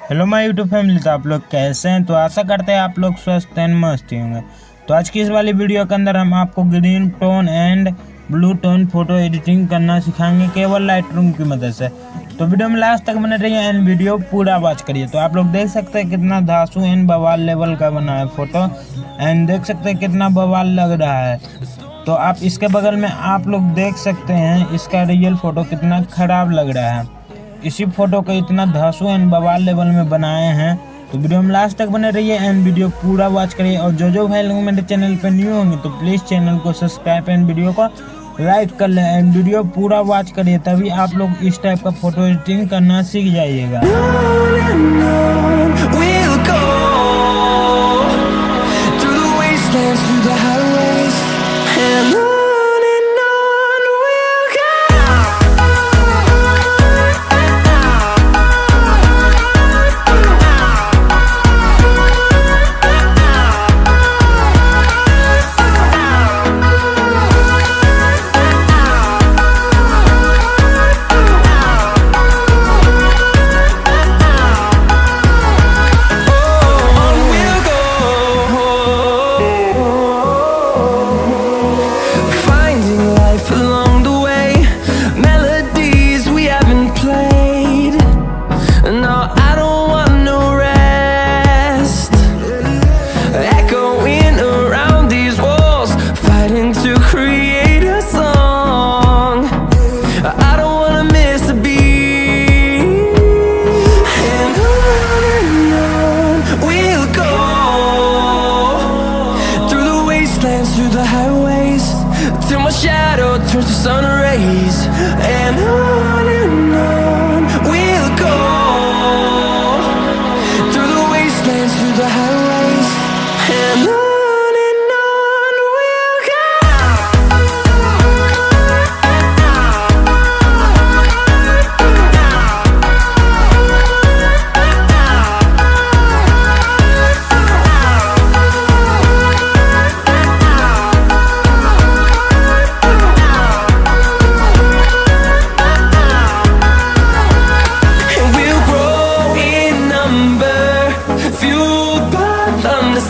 Hello my YouTube family. तो आप लोग कैसे हैं? तो आशा करते हैं आप लोग स्वस्थ एंड मस्त होंगे। तो आज की इस वाली वीडियो के अंदर हम आपको green tone and blue tone photo editing करना सिखाएंगे केवल लाइटरूम की मदद से। तो वीडियो में लास्ट तक बने रहिए एंड वीडियो पूरा वॉच करिए। तो आप लोग देख सकते हैं कितना धांसू एंड बवाल लेवल का बना है फोटो, एंड देख सकते हैं कितना बवाल लग रहा है। तो आप इसके बगल में आप लोग देख सकते हैं इसका रियल फोटो कितना खराब लग रहा है। इसी फोटो को इतना धांसू एंड बवाल लेवल में बनाए हैं। तो वीडियो में लास्ट तक बने रहिए एंड वीडियो पूरा वॉच करिए। और जो भाई लोग मेरे चैनल पे न्यू होंगे तो प्लीज़ चैनल को सब्सक्राइब एंड वीडियो को लाइक कर लें एंड वीडियो पूरा वॉच करिए, तभी आप लोग इस टाइप का फोटो एडिटिंग करना सीख जाइएगा। Through the highways till my shadow turns to sun rays, and on we'll go through the wastelands, through the highways, and on we'll go.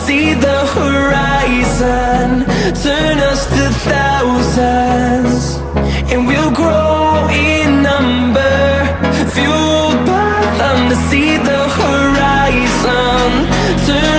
See the horizon turn us to thousands, and we'll grow in number, fueled by them to see the horizon turn